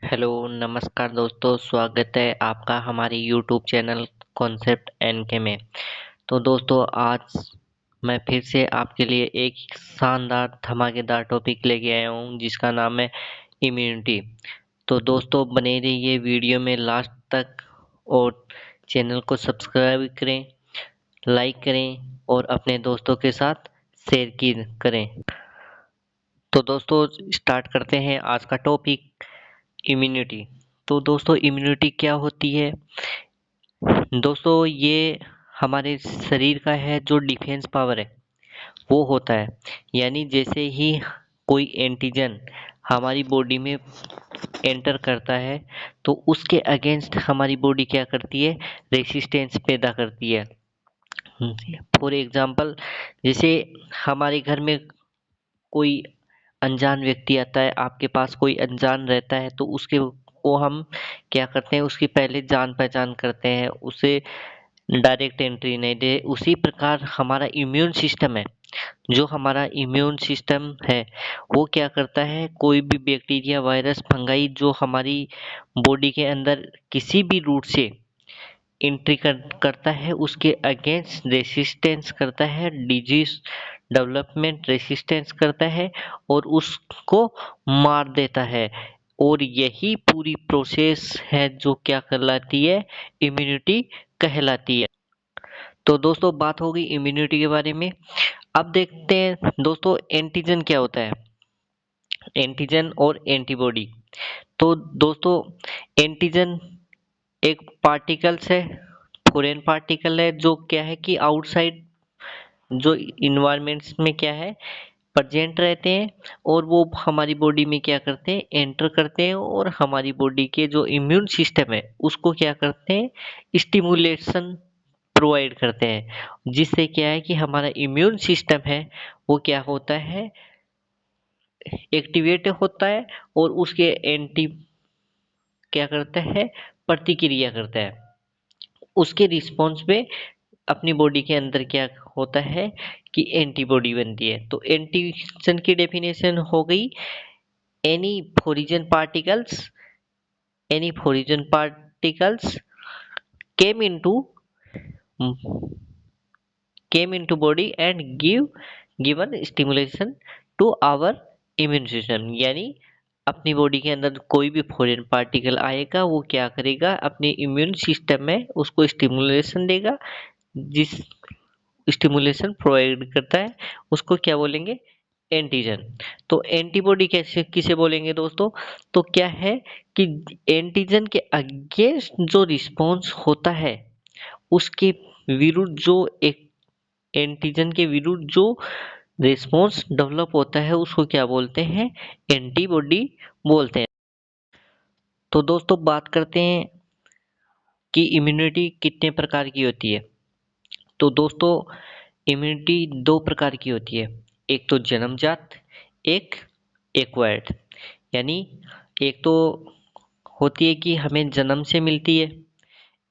Hello, नमस्कार दोस्तों, स्वागत है आपका हमारे यूट्यूब चैनल कॉन्सेप्ट एनके में। तो दोस्तों, आज मैं फिर से आपके लिए एक शानदार धमाकेदार टॉपिक लेके आया हूँ जिसका नाम है इम्यूनिटी। तो दोस्तों, बने रहिए वीडियो में लास्ट तक और चैनल को सब्सक्राइब करें, लाइक करें और अपने दोस्तों के साथ शेयर की करें। तो दोस्तों, स्टार्ट करते हैं आज का टॉपिक, इम्यूनिटी। तो दोस्तों, इम्यूनिटी क्या होती है? दोस्तों, ये हमारे शरीर का है जो डिफेंस पावर है वो होता है। यानी जैसे ही कोई एंटीजन हमारी बॉडी में एंटर करता है तो उसके अगेंस्ट हमारी बॉडी क्या करती है? रेसिस्टेंस पैदा करती है। फॉर एग्जांपल, जैसे हमारे घर में कोई अनजान व्यक्ति आता है, आपके पास कोई अनजान रहता है तो उसके को हम क्या करते हैं? उसकी पहले जान पहचान करते हैं, उसे डायरेक्ट एंट्री नहीं दे। उसी प्रकार हमारा इम्यून सिस्टम है, जो हमारा इम्यून सिस्टम है वो क्या करता है? कोई भी बैक्टीरिया, वायरस, फंगाई जो हमारी बॉडी के अंदर किसी भी रूट से एंट्री करता है उसके अगेंस्ट रेसिस्टेंस करता है, डिजीज डेवलपमेंट रेसिस्टेंस करता है और उसको मार देता है। और यही पूरी प्रोसेस है जो क्या कहलाती है? इम्यूनिटी कहलाती है। तो दोस्तों, बात होगी इम्यूनिटी के बारे में। अब देखते हैं दोस्तों, एंटीजन क्या होता है? एंटीजन और एंटीबॉडी। तो दोस्तों, एंटीजन एक पार्टिकल्स है, फॉरेन पार्टिकल है, जो क्या है कि आउटसाइड जो इन्वायरमेंट्स में क्या है प्रेजेंट रहते हैं और वो हमारी बॉडी में क्या करते हैं? एंटर करते हैं और हमारी बॉडी के जो इम्यून सिस्टम है उसको क्या करते हैं? स्टिमुलेशन प्रोवाइड करते हैं, जिससे क्या है कि हमारा इम्यून सिस्टम है वो क्या होता है? एक्टिवेट होता है और उसके एंटी क्या करता है? प्रतिक्रिया करता है। उसके रिस्पॉन्स में अपनी बॉडी के अंदर क्या होता है कि एंटीबॉडी बनती है। तो एंटीजन की डेफिनेशन हो गई, any foreign particles any foreign particles came into came into body and given stimulation to our immune system। यानी अपनी बॉडी के अंदर कोई भी फॉरेन पार्टिकल आएगा वो क्या करेगा? अपने इम्यून सिस्टम में उसको स्टिमुलेशन देगा, जिस स्टिमुलेशन प्रोवाइड करता है उसको क्या बोलेंगे? एंटीजन। तो एंटीबॉडी कैसे किसे बोलेंगे दोस्तों? तो क्या है कि एंटीजन के अगेंस्ट जो रिस्पॉन्स होता है उसके विरुद्ध जो एक एंटीजन के विरुद्ध जो रिस्पॉन्स डेवलप होता है उसको क्या बोलते हैं? एंटीबॉडी बोलते हैं। तो दोस्तों, बात करते हैं कि इम्यूनिटी कितने प्रकार की होती है। तो दोस्तों, इम्यूनिटी दो प्रकार की होती है, एक तो जन्मजात, एक एक्वायर्ड। यानी एक तो होती है कि हमें जन्म से मिलती है,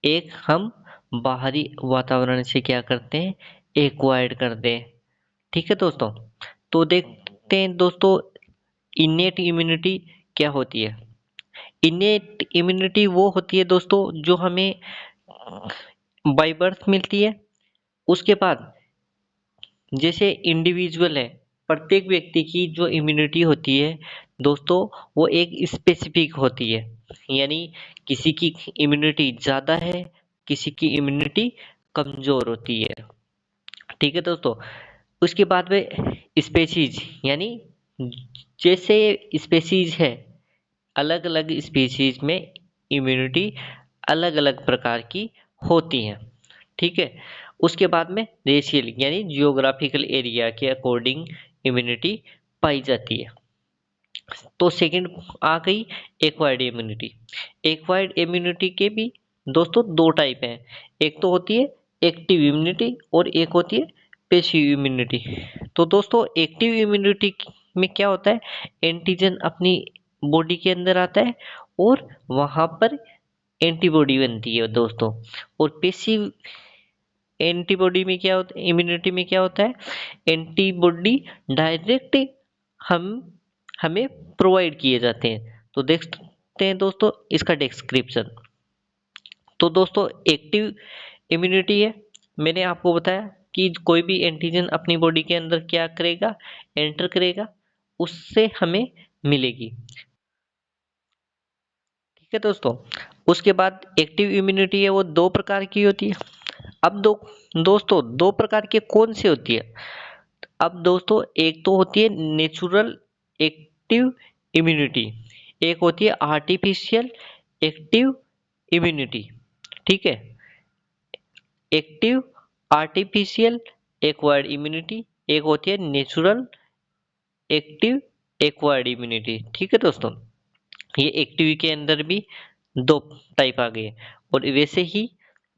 एक हम बाहरी वातावरण से क्या करते हैं? एक्वायर्ड करते हैं। ठीक है दोस्तों। तो देखते हैं दोस्तों, इनेट इम्यूनिटी क्या होती है? इनेट इम्यूनिटी वो होती है दोस्तों जो हमें बाय बर्थ मिलती है। उसके बाद जैसे इंडिविजुअल है, प्रत्येक व्यक्ति की जो इम्यूनिटी होती है दोस्तों वो एक स्पेसिफिक होती है। यानी किसी की इम्यूनिटी ज़्यादा है, किसी की इम्यूनिटी कमज़ोर होती है। ठीक है दोस्तों। उसके बाद में स्पेसीज, यानी जैसे स्पेसीज है, अलग अलग स्पीशीज में इम्यूनिटी अलग अलग प्रकार की होती हैं। ठीक है। उसके बाद में रेशियल, यानी जियोग्राफिकल एरिया के अकॉर्डिंग इम्यूनिटी पाई जाती है। तो सेकंड आ गई एक्वायर्ड इम्यूनिटी। एक्वायर्ड इम्यूनिटी के भी दोस्तों दो टाइप हैं, एक तो होती है एक्टिव इम्यूनिटी और एक होती है पैसिव इम्यूनिटी। तो दोस्तों, एक्टिव इम्यूनिटी में क्या होता है? एंटीजन अपनी बॉडी के अंदर आता है और वहां पर एंटीबॉडी बनती है दोस्तों। और पैसिव एंटीबॉडी में क्या होता है? इम्यूनिटी में क्या होता है? एंटीबॉडी डायरेक्ट हम हमें प्रोवाइड किए जाते हैं। तो देख देखते हैं दोस्तों इसका डिस्क्रिप्शन। तो दोस्तों एक्टिव इम्यूनिटी है, मैंने आपको बताया कि कोई भी एंटीजन अपनी बॉडी के अंदर क्या करेगा, एंटर करेगा, उससे हमें मिलेगी। ठीक है दोस्तों, उसके बाद एक्टिव इम्यूनिटी है वो दो प्रकार की होती है। अब दोस्तों दो प्रकार के कौन से होती है? अब दोस्तों एक तो होती है नेचुरल एक्टिव इम्यूनिटी, एक होती है आर्टिफिशियल एक्टिव इम्यूनिटी। ठीक है, एक्टिव, आर्टिफिशियल, एक्वायर्ड इम्यूनिटी, एक होती है नेचुरल एक्टिव एक्वायर्ड इम्यूनिटी। ठीक है दोस्तों, ये एक्टिव के अंदर भी दो टाइप आ गए, और वैसे ही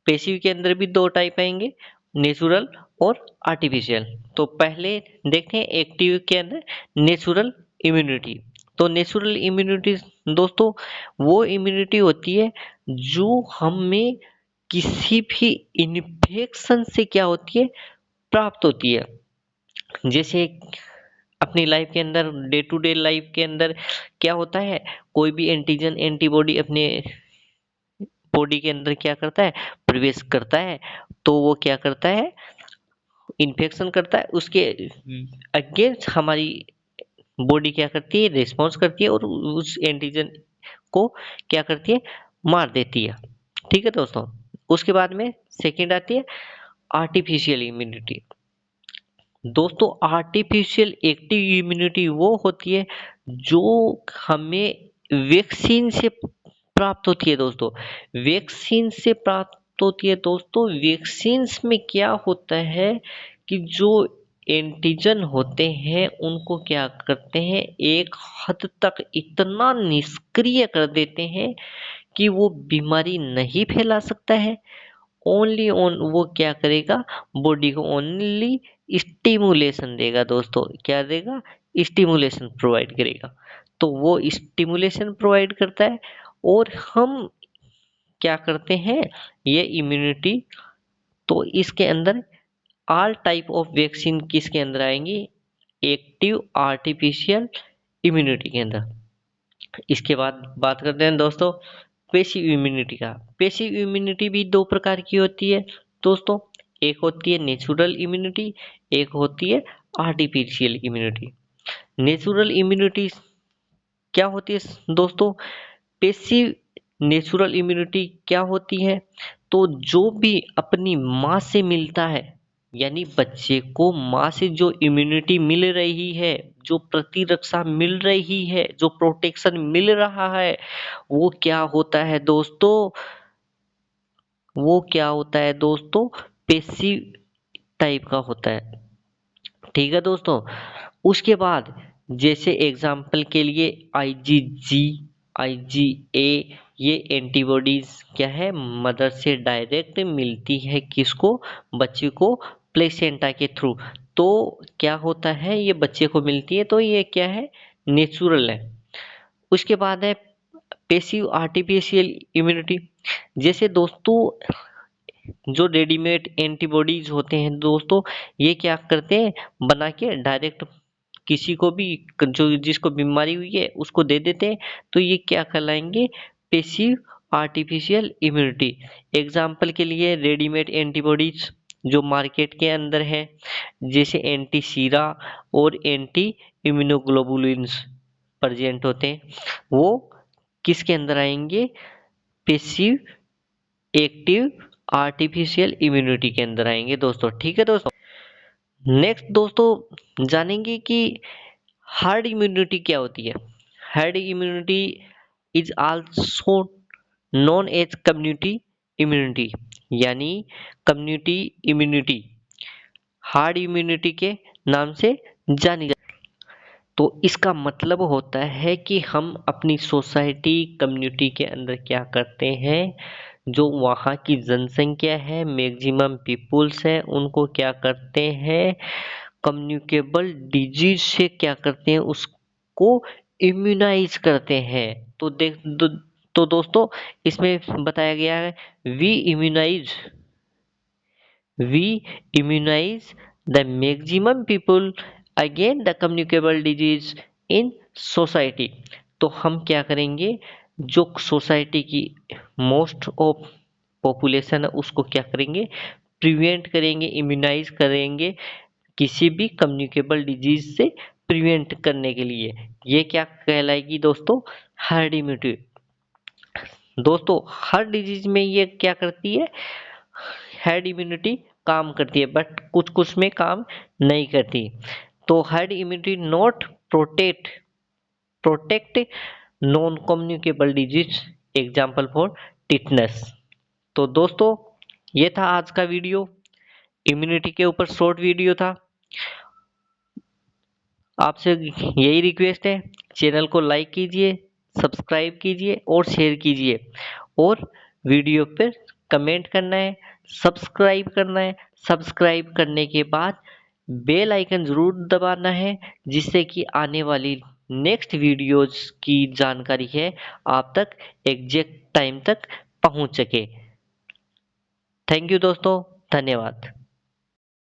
पैसिव के अंदर भी दो टाइप आएंगे, नेचुरल और आर्टिफिशियल। तो पहले देखते हैं एक्टिव के अंदर नेचुरल इम्यूनिटी। तो नेचुरल इम्यूनिटी दोस्तों वो इम्यूनिटी होती है जो हमें किसी भी इन्फेक्शन से क्या होती है, प्राप्त होती है। जैसे अपनी लाइफ के अंदर, डे टू डे लाइफ के अंदर क्या होता है, कोई भी एंटीजन एंटीबॉडी अपने बॉडी के अंदर क्या करता है, प्रवेश करता है, तो वो क्या करता है, इन्फेक्शन करता है, उसके अगेंस्ट हमारी बॉडी क्या करती है, रिस्पॉन्स करती है, और उस एंटीजन को क्या करती है, मार देती है। ठीक है दोस्तों, उसके बाद में सेकंड आती है आर्टिफिशियल इम्यूनिटी। दोस्तों आर्टिफिशियल एक्टिव इम्यूनिटी वो होती है जो हमें वैक्सीन से प्राप्त होती है। दोस्तों वैक्सीन से प्राप्त होती है। दोस्तों वैक्सीन्स में क्या होता है कि जो एंटीजन होते हैं उनको क्या करते हैं, एक हद तक इतना निष्क्रिय कर देते हैं कि वो बीमारी नहीं फैला सकता है। ओनली ऑन वो क्या करेगा, बॉडी को ओनली स्टिमुलेशन देगा। दोस्तों क्या देगा, स्टिमुलेशन प्रोवाइड करेगा। तो वो स्टिमुलेशन प्रोवाइड करता है, और हम क्या करते हैं, ये इम्यूनिटी, तो इसके अंदर ऑल टाइप ऑफ वैक्सीन किसके अंदर आएंगी, एक्टिव आर्टिफिशियल इम्यूनिटी के अंदर। इसके बाद बात करते हैं दोस्तों पेसिव इम्यूनिटी का। पेसिव इम्यूनिटी भी दो प्रकार की होती है दोस्तों, एक होती है नेचुरल इम्यूनिटी, एक होती है आर्टिफिशियल इम्यूनिटी। नेचुरल इम्यूनिटी क्या होती है दोस्तों, पेसिव नेचुरल इम्यूनिटी क्या होती है, तो जो भी अपनी माँ से मिलता है, यानी बच्चे को माँ से जो इम्यूनिटी मिल रही है, जो प्रतिरक्षा मिल रही है, जो प्रोटेक्शन मिल रहा है, वो क्या होता है दोस्तों, वो क्या होता है दोस्तों, पेसिव टाइप का होता है। ठीक है दोस्तों, उसके बाद जैसे एग्जाम्पल के लिए आईजीजी, आईजीए, ये एंटीबॉडीज क्या है, मदर से डायरेक्ट मिलती है किसको, बच्चे को प्लेसेंटा के थ्रू। तो क्या होता है, ये बच्चे को मिलती है, तो ये क्या है, नेचुरल है। उसके बाद है पेसिव आर्टिफिशियल इम्यूनिटी। जैसे दोस्तों जो रेडीमेड एंटीबॉडीज होते हैं दोस्तों, ये क्या करते हैं, बना के डायरेक्ट किसी को भी, जो जिसको बीमारी हुई है उसको दे देते हैं, तो ये क्या कहलाएंगे, पेसिव आर्टिफिशियल इम्यूनिटी। एग्जाम्पल के लिए रेडीमेड एंटीबॉडीज जो मार्केट के अंदर है, जैसे एंटी सीरा और एंटी इम्यूनोग्लोबुलिन्स प्रेजेंट होते हैं, वो किसके अंदर आएंगे, पेसिव एक्टिव आर्टिफिशियल इम्यूनिटी के अंदर आएंगे दोस्तों। ठीक है दोस्तों, नेक्स्ट दोस्तों जानेंगे कि हर्ड इम्यूनिटी क्या होती है। Herd immunity is also known as community immunity, यानी कम्युनिटी इम्यूनिटी हार्ड इम्यूनिटी के नाम से जानी जाती है। तो इसका मतलब होता है कि हम अपनी सोसाइटी कम्युनिटी के अंदर क्या करते हैं, जो वहाँ की जनसंख्या है, मैक्सिमम पीपुल्स है, उनको क्या करते हैं, कम्युनिकेबल डिजीज से क्या करते हैं, उसको इम्यूनाइज करते हैं। तो तो दोस्तों इसमें बताया गया है, we immunize we immunize the maximum people against the communicable disease in society। तो हम क्या करेंगे, जो सोसाइटी की मोस्ट ऑफ पॉपुलेशन है उसको क्या करेंगे, प्रिवेंट करेंगे, इम्यूनाइज करेंगे किसी भी कम्युनिकेबल डिजीज से प्रिवेंट करने के लिए। ये क्या कहलाएगी दोस्तों, हर्ड इम्यूनिटी। दोस्तों हर डिजीज में ये क्या करती है, हर्ड इम्यूनिटी काम करती है, बट कुछ कुछ में काम नहीं करती। तो herd immunity not protect non communicable disease, example for tetanus. तो दोस्तों ये था आज का वीडियो, इम्यूनिटी के ऊपर शॉर्ट वीडियो था। आपसे यही रिक्वेस्ट है, चैनल को लाइक कीजिए, सब्सक्राइब कीजिए और शेयर कीजिए, और वीडियो पर कमेंट करना है, सब्सक्राइब करना है। सब्सक्राइब करने के बाद बेल आइकन ज़रूर दबाना है, जिससे कि आने वाली नेक्स्ट वीडियोज की जानकारी है आप तक एग्जैक्ट टाइम तक पहुंच सके। थैंक यू दोस्तों, धन्यवाद।